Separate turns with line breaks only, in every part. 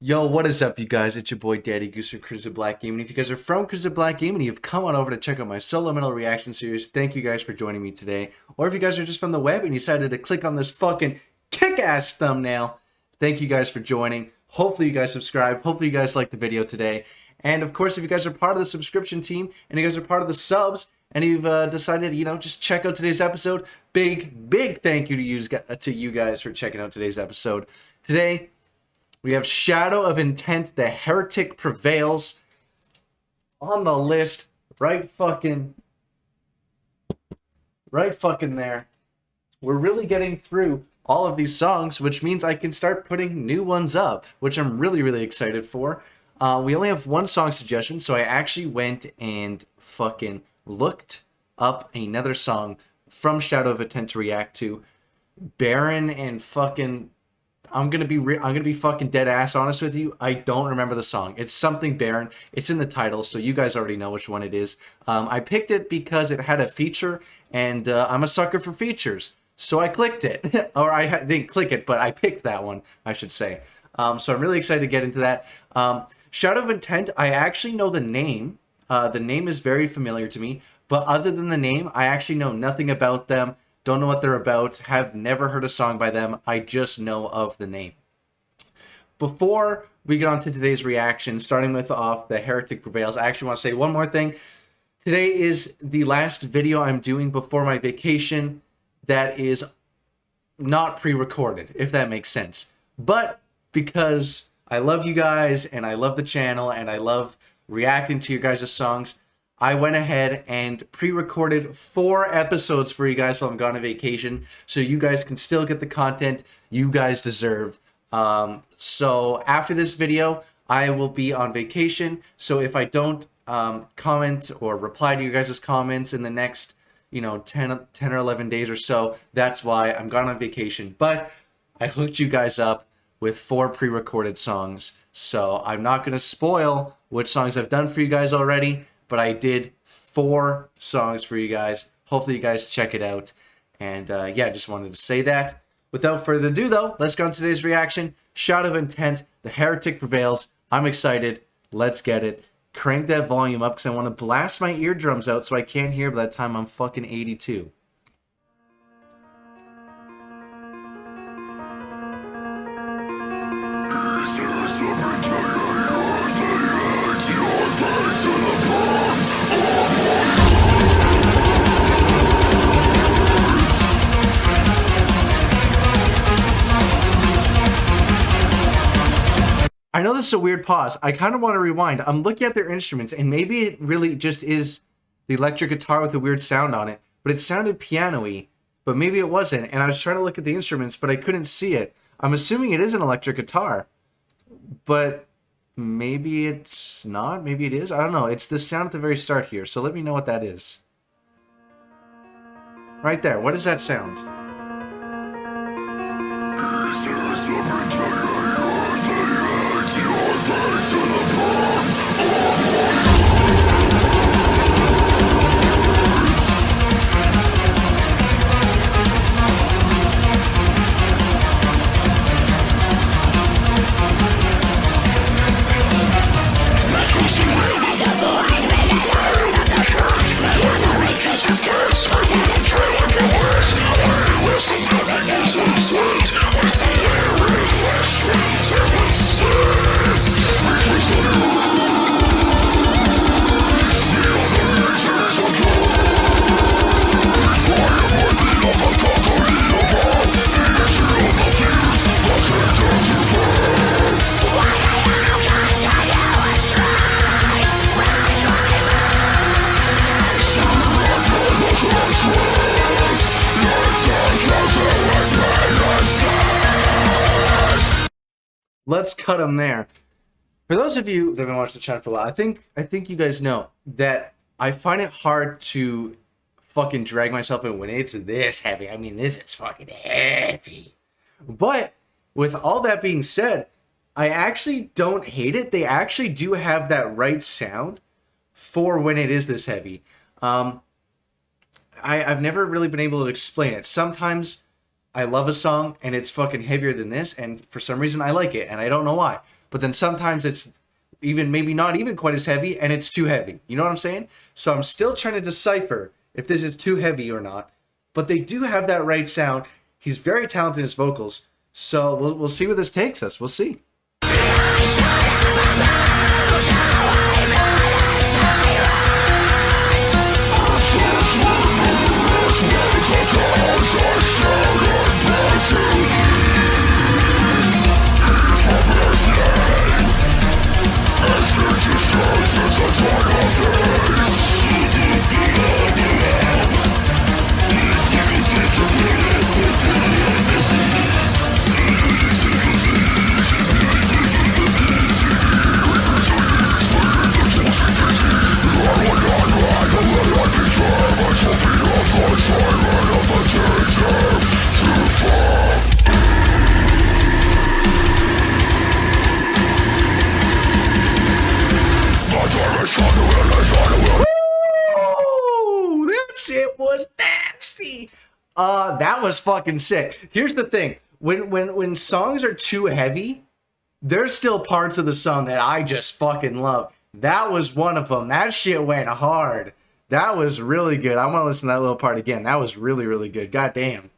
Yo, what is up, you guys? It's your boy Daddy Goose from Crimson Black Gaming. If you guys are from Crimson Black Gaming and you've come on over to check out my solo metal reaction series, thank you guys for joining me today. Or if you guys are just from the web and you decided to click on this fucking kick-ass thumbnail, thank you guys for joining. Hopefully you guys subscribe. Hopefully you guys like the video today. And of course, if you guys are part of the subscription team and you guys are part of the subs and you've decided, just check out today's episode, big thank you to you guys for checking out today's episode. Today, we have Shadow of Intent, the Heretic Prevails on the list, right fucking there. We're really getting through all of these songs, which means I can start putting new ones up, which I'm really excited for. We only have one song suggestion, so I actually went and fucking looked up another song from Shadow of Intent to react to. Barren and fucking... I'm gonna be fucking dead ass honest with you. I don't remember the song. It's something Barren. It's in the title, so you guys already know which one it is. I picked it because it had a feature, and I'm a sucker for features, so I clicked it. Or I didn't click it, but I picked that one, I should say. So I'm really excited to get into that. Shadow of Intent, I actually know the name. The name is very familiar to me, but other than the name, I actually know nothing about them. Don't know what they're about, have never heard a song by them, I just know of the name. Before we get on to today's reaction, starting with the Heretic Prevails, I actually want to say one more thing. Today is the last video I'm doing before my vacation that is not pre-recorded, if that makes sense. But because I love you guys, and I love the channel, and I love reacting to your guys' songs, I went ahead and pre-recorded 4 episodes for you guys while I'm gone on vacation, so you guys can still get the content you guys deserve. So after this video, I will be on vacation, so if I don't comment or reply to you guys' comments in the next, 10 or 11 days or so, that's why I'm gone on vacation. But I hooked you guys up with 4 pre-recorded songs, so I'm not going to spoil which songs I've done for you guys already, but I did 4 songs for you guys. Hopefully you guys check it out. And yeah, just wanted to say that. Without further ado though, let's go on to today's reaction. Shadow of Intent, the Heretic Prevails. I'm excited. Let's get it. Crank that volume up because I want to blast my eardrums out so I can't hear by the time I'm fucking 82. I know this is a weird pause. I kind of want to rewind. I'm looking at their instruments, and maybe it really just is the electric guitar with a weird sound on it, but it sounded piano-y, but maybe it wasn't. And I was trying to look at the instruments, but I couldn't see it. I'm assuming it is an electric guitar, but maybe it's not. Maybe it is. I don't know. It's the sound at the very start here, so let me know what that is. Right there. What is that sound? Let's cut them there. For those of you that have been watching the channel for a while, I think you guys know that I find it hard to fucking drag myself in when it's this heavy. I mean, this is fucking heavy. But with all that being said, I actually don't hate it. They actually do have that right sound for when it is this heavy. I've never really been able to explain it. Sometimes I love a song and it's fucking heavier than this, and for some reason I like it, and I don't know why. but then sometimes it's even maybe not even quite as heavy and it's too heavy. You know what I'm saying? So I'm still trying to decipher if this is too heavy or not, but they do have that right sound. He's very talented in his vocals, so we'll see where this takes us. We'll see. Ooh, that shit was nasty. That was fucking sick. Here's the thing. When songs are too heavy, there's still parts of the song that I just fucking love. That was one of them. That shit went hard. That was really good. I want to listen to that little part again. That was really, really good. God damn.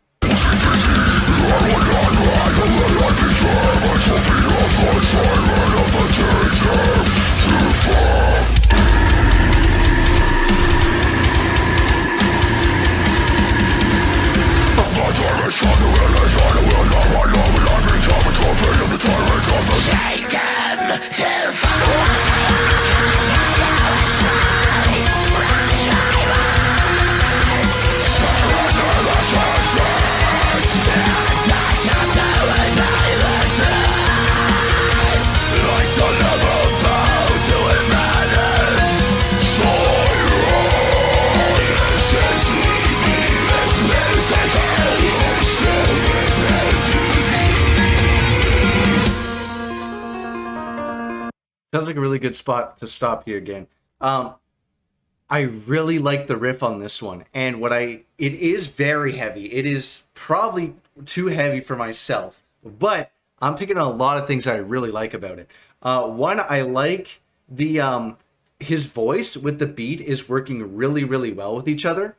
Sounds like a really good spot to stop here again. I really like the riff on this one, and it is very heavy. It is probably too heavy for myself, but I'm picking on a lot of things I really like about it. One, I like the his voice with the beat is working really, really well with each other.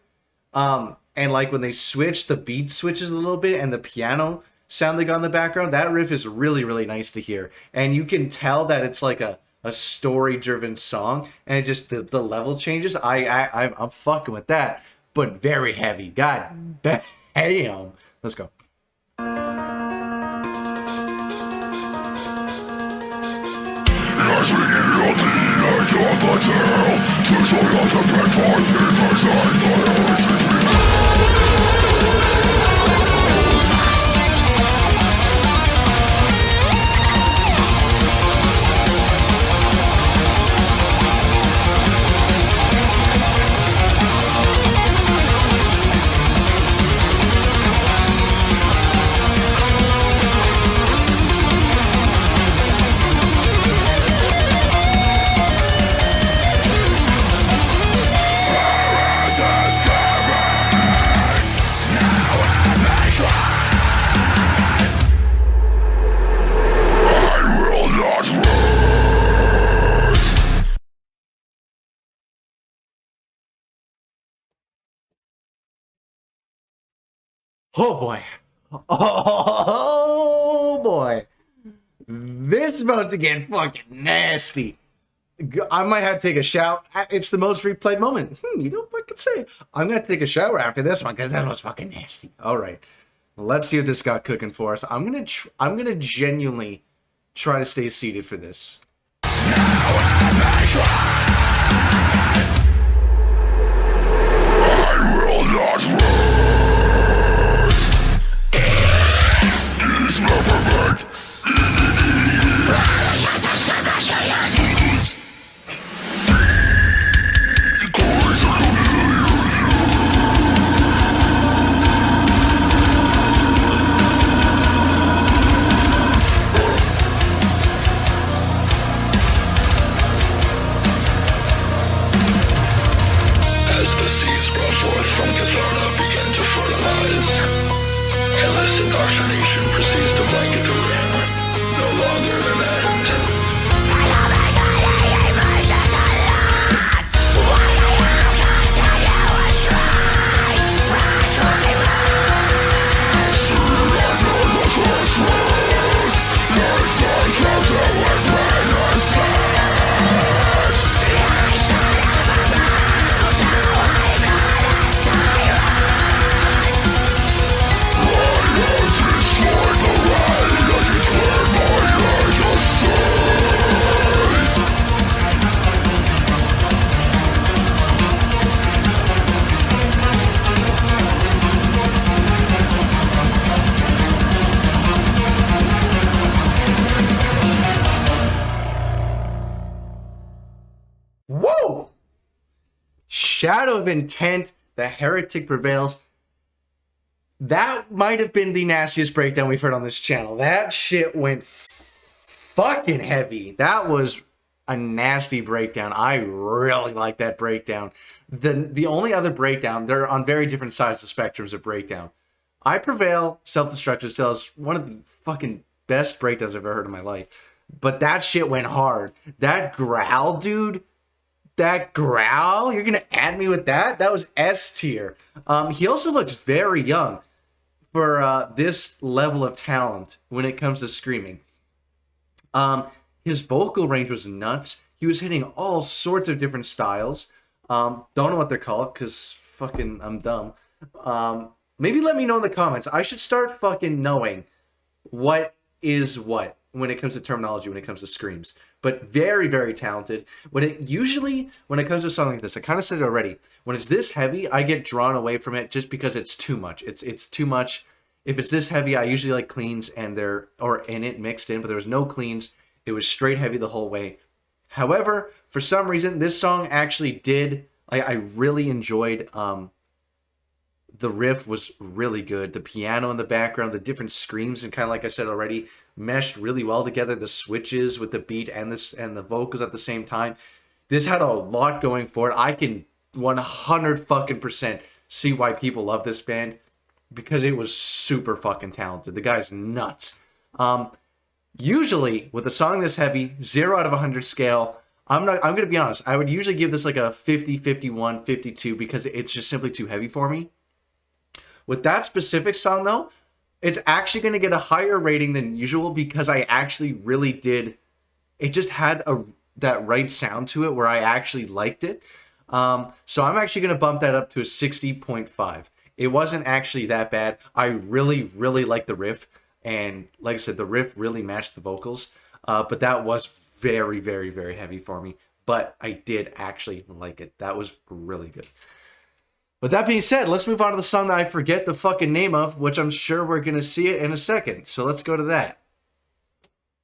And like when they switch, the beat switches a little bit, and the piano sounding on the background, that riff is really, really nice to hear. And you can tell that it's like a story-driven song, and it just the level changes. I'm fucking with that, but very heavy. God damn. Let's go. Oh boy. Oh boy. This is about to get fucking nasty. I might have to take a shower. It's the most replayed moment. You don't fucking say. I'm going to take a shower after this one because that was fucking nasty. All right. Well, let's see what this got cooking for us. I'm going to genuinely try to stay seated for this. I will not indoctrination proceeds to blanket the room. No longer an end. Shadow of Intent, the Heretic Prevails. That might have been the nastiest breakdown we've heard on this channel. That shit went fucking heavy. That was a nasty breakdown. I really like that breakdown. The only other breakdown, they're on very different sides of spectrums of breakdown. I Prevail, Self-Destructive Cells, one of the fucking best breakdowns I've ever heard in my life. But that shit went hard. That growl, dude. That growl? You're gonna add me with that? That was S tier. He also looks very young for this level of talent when it comes to screaming. His vocal range was nuts. He was hitting all sorts of different styles. Don't know what they're called because fucking I'm dumb. Maybe let me know in the comments. I should start fucking knowing what is what when it comes to terminology, when it comes to screams. But very, very talented. When it comes to a song like this, I kind of said it already. When it's this heavy, I get drawn away from it just because it's too much. It's too much. If it's this heavy, I usually like cleans and in it mixed in, but there was no cleans. It was straight heavy the whole way. However, for some reason, this song actually did. I really enjoyed. The riff was really good. The piano in the background, the different screams, and kind of like I said already, meshed really well together. The switches with the beat and the vocals at the same time. This had a lot going for it. I can 100% see why people love this band because it was super fucking talented. The guy's nuts. Usually with a song this heavy, 0 out of 100 scale. I'm going to be honest. I would usually give this like a 50, 51, 52 because it's just simply too heavy for me. With that specific song, though, it's actually going to get a higher rating than usual because I actually really did. It just had that right sound to it where I actually liked it. So I'm actually going to bump that up to a 60.5. It wasn't actually that bad. I really, really liked the riff. And like I said, the riff really matched the vocals. But that was very, very, very heavy for me. But I did actually like it. That was really good. With that being said, let's move on to the song that I forget the fucking name of, which I'm sure we're going to see it in a second. So let's go to that.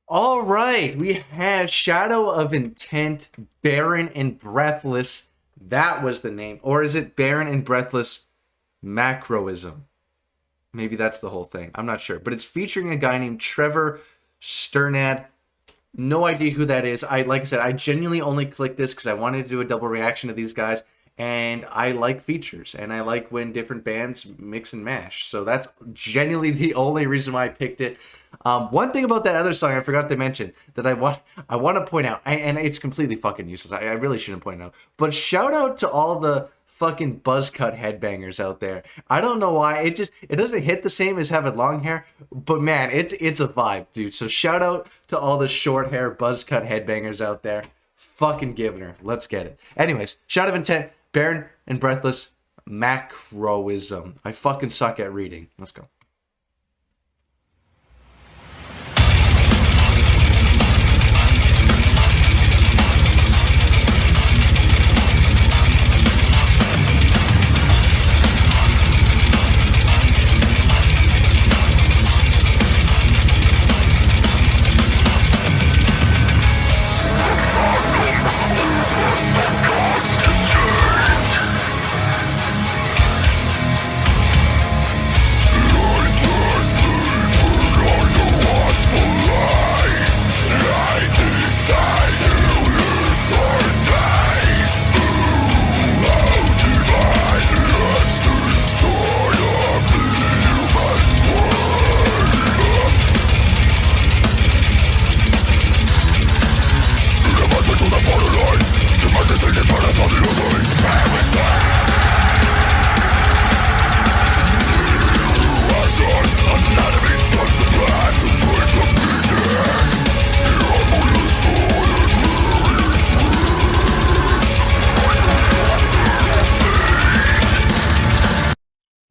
All right, we have Shadow of Intent, Barren and Breathless. That was the name. Or is it Barren and Breathless Macrocosm? Maybe that's the whole thing. I'm not sure. But it's featuring a guy named Trevor Sternad. No idea who that is. Like I said, I genuinely only clicked this because I wanted to do a double reaction to these guys. And I like features, and I like when different bands mix and mash. So that's genuinely the only reason why I picked it. One thing about that other song I forgot to mention that I want to point out, and it's completely fucking useless. I really shouldn't point it out. But shout out to all the fucking buzz cut headbangers out there. I don't know why. It doesn't hit the same as having long hair, but man, it's a vibe, dude. So shout out to all the short hair buzz cut headbangers out there. Fucking giving her. Let's get it. Anyways, Shadow of Intent, Barren and Breathless Macrocosm. I fucking suck at reading. Let's go.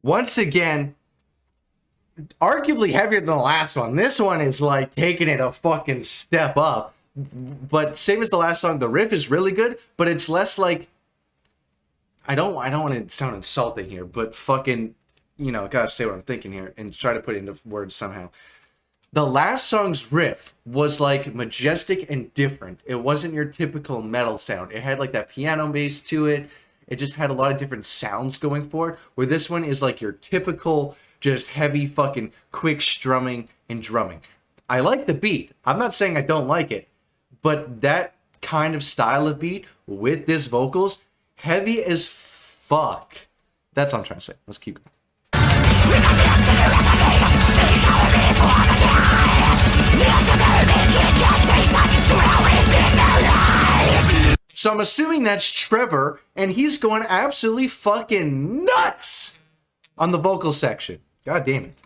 Once again, arguably heavier than the last one. This one is like taking it a fucking step up. But same as the last song, the riff is really good, but it's less like, I don't want to sound insulting here, but fucking, gotta say what I'm thinking here and try to put it into words somehow. The last song's riff was like majestic and different. It wasn't your typical metal sound. It had like that piano bass to it. It just had a lot of different sounds going for it, where this one is like your typical just heavy fucking quick strumming and drumming. I like the beat. I'm not saying I don't like it, but that kind of style of beat with this vocals, heavy as fuck. That's what I'm trying to say. Let's keep going. So I'm assuming that's Trevor, and he's going absolutely fucking nuts on the vocal section. God damn it.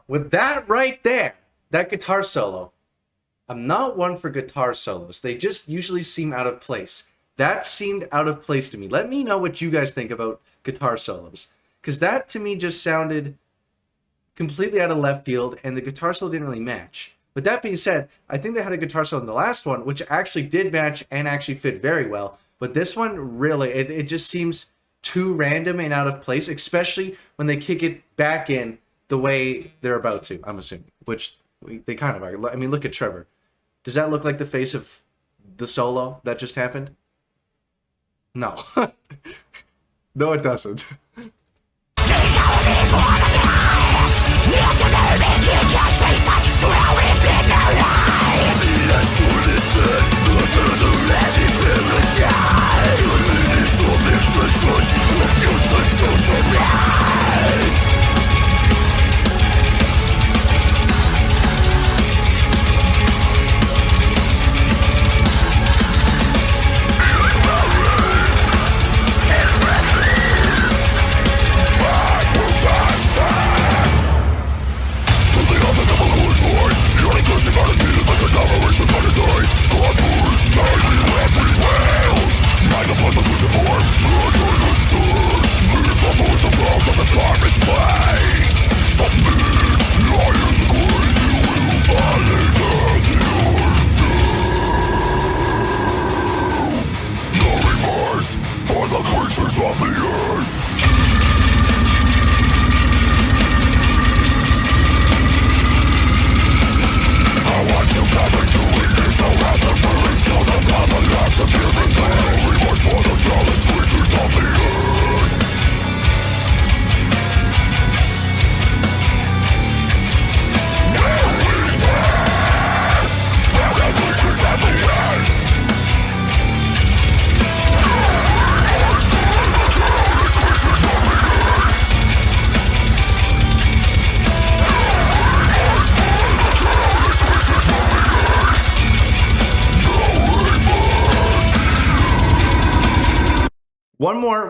With that right there, that guitar solo, I'm not one for guitar solos. They just usually seem out of place. That seemed out of place to me. Let me know what you guys think about guitar solos. Because that to me just sounded completely out of left field, and the guitar solo didn't really match. With that being said, I think they had a guitar solo in the last one, which actually did match and actually fit very well. But this one, really, it just seems too random and out of place, especially when they kick it back in the way they're about to, I'm assuming, which they kind of are. I mean, look at Trevor. Does that look like the face of the solo that just happened? No. No, it doesn't.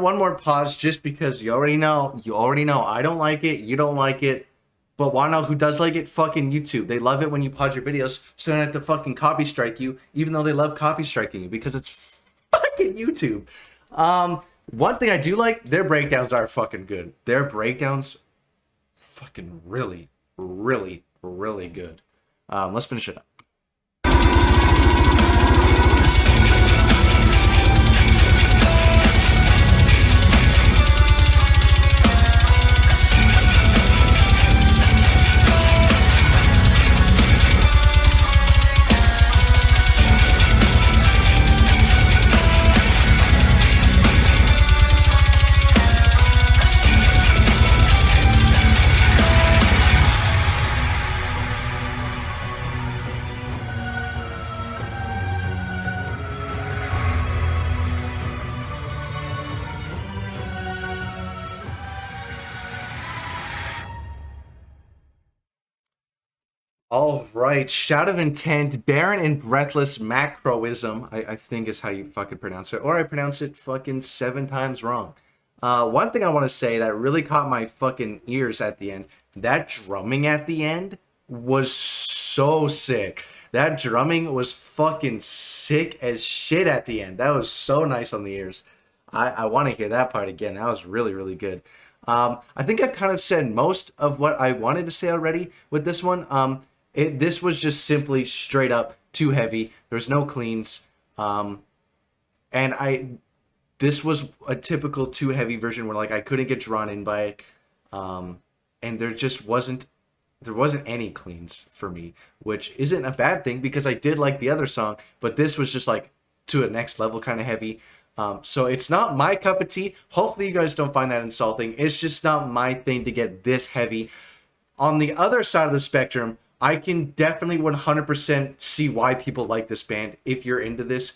One more pause, just because you already know, I don't like it, you don't like it, but wanna know who does like it? Fucking YouTube. They love it when you pause your videos, so they don't have to fucking copy strike you, even though they love copy striking you, because it's fucking YouTube. One thing I do like, their breakdowns are fucking good. Their breakdowns, fucking really, really, really good. Let's finish it up. All right, Shout of Intent, Barren and Breathless Macrocosm, I think is how you fucking pronounce it, or I pronounce it fucking 7 times wrong. One thing I want to say that really caught my fucking ears at the end, that drumming at the end was so sick. That drumming was fucking sick as shit at the end. That was so nice on the ears. I want to hear that part again. That was really, really good. I think I've kind of said most of what I wanted to say already with this one. This was just simply straight up too heavy. There's no cleans. This was a typical too heavy version where like I couldn't get drawn in by it. And there wasn't any cleans for me, which isn't a bad thing because I did like the other song, but this was just like to a next level kind of heavy. So it's not my cup of tea. Hopefully you guys don't find that insulting. It's just not my thing to get this heavy. On the other side of the spectrum, I can definitely 100% see why people like this band if you're into this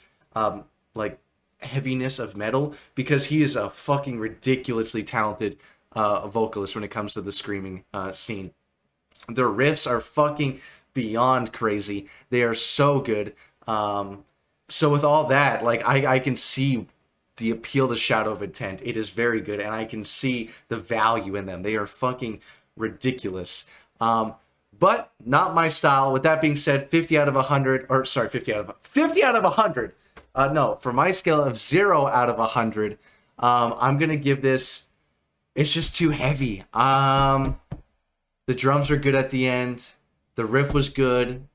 like heaviness of metal, because he is a fucking ridiculously talented vocalist when it comes to the screaming scene. Their riffs are fucking beyond crazy. They are so good. So with all that, like I can see the appeal to Shadow of Intent. It is very good, and I can see the value in them. They are fucking ridiculous. But not my style. With that being said, 50 out of 100, or sorry, 50 out of 100. No, for my scale of 0 out of 100, I'm gonna give this. It's just too heavy. The drums are good at the end. The riff was good.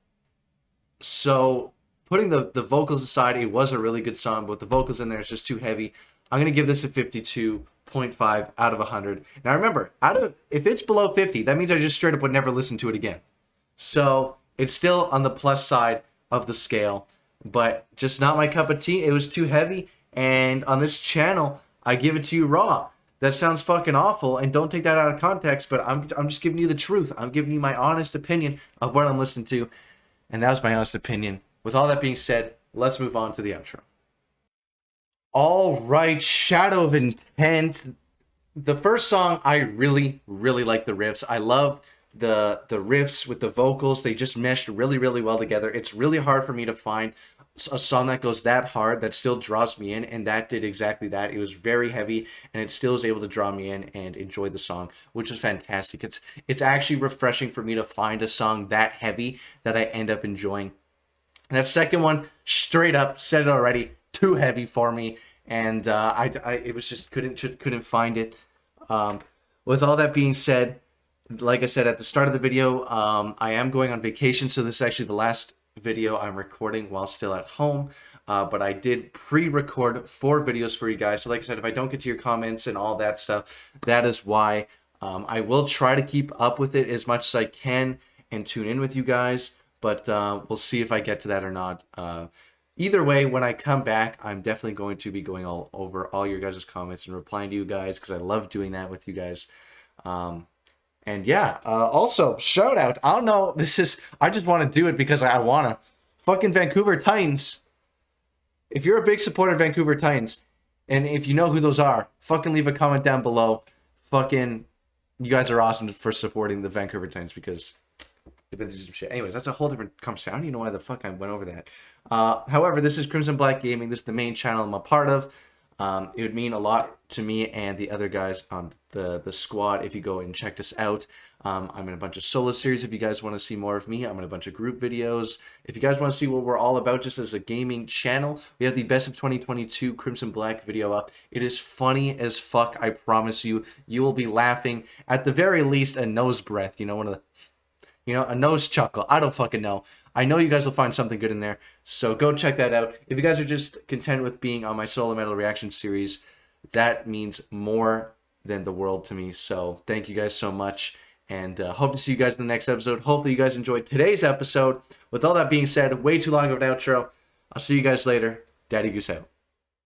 So putting the vocals aside, it was a really good song, but with the vocals in there, it's just too heavy. I'm gonna give this a 52.5 out of 100. Now remember, if it's below 50, that means I just straight up would never listen to it again. So it's still on the plus side of the scale, but just not my cup of tea. It was too heavy, and on this channel, I give it to you raw. That sounds fucking awful, and don't take that out of context, but I'm just giving you the truth. I'm giving you my honest opinion of what I'm listening to, and that was my honest opinion. With all that being said, let's move on to the outro. All right, Shadow of Intent. The first song, I really, really like the riffs. I love the riffs with the vocals. They just meshed really, really well together. It's really hard for me to find a song that goes that hard that still draws me in, and that did exactly that. It was very heavy, and it still was able to draw me in and enjoy the song, which is fantastic. It's actually refreshing for me to find a song that heavy that I end up enjoying. That second one, straight up, said it already, too heavy for me, and it was just couldn't find it. With all that being said, like I said at the start of the video, I am going on vacation, so this is actually the last video I'm recording while still at home. But I did pre-record 4 videos for you guys. So like I said, if I don't get to your comments and all that stuff, that is why. I will try to keep up with it as much as I can and tune in with you guys. But we'll see if I get to that or not. Either way, when I come back, I'm definitely going to be going all over all your guys' comments and replying to you guys, because I love doing that with you guys. And yeah, also, shout out. I don't know, I just want to do it because I want to. Fucking Vancouver Titans. If you're a big supporter of Vancouver Titans, and if you know who those are, fucking leave a comment down below. Fucking, you guys are awesome for supporting the Vancouver Titans, because they've been through some shit. Anyways, that's a whole different conversation. I don't even know why the fuck I went over that. However, this is Crimson Black Gaming. This is the main channel I'm a part of. It would mean a lot to me and the other guys on the squad if you go and check this out. I'm in a bunch of solo series if you guys want to see more of me. I'm in a bunch of group videos. If you guys want to see what we're all about just as a gaming channel, we have the Best of 2022 Crimson Black video up. It is funny as fuck, I promise you. You will be laughing, at the very least, a nose breath. You know, a nose chuckle. I don't fucking know. I know you guys will find something good in there, so go check that out. If you guys are just content with being on my solo metal reaction series, that means more than the world to me. So thank you guys so much, and hope to see you guys in the next episode. Hopefully you guys enjoyed today's episode. With all that being said, way too long of an outro. I'll see you guys later. Daddy Goose out.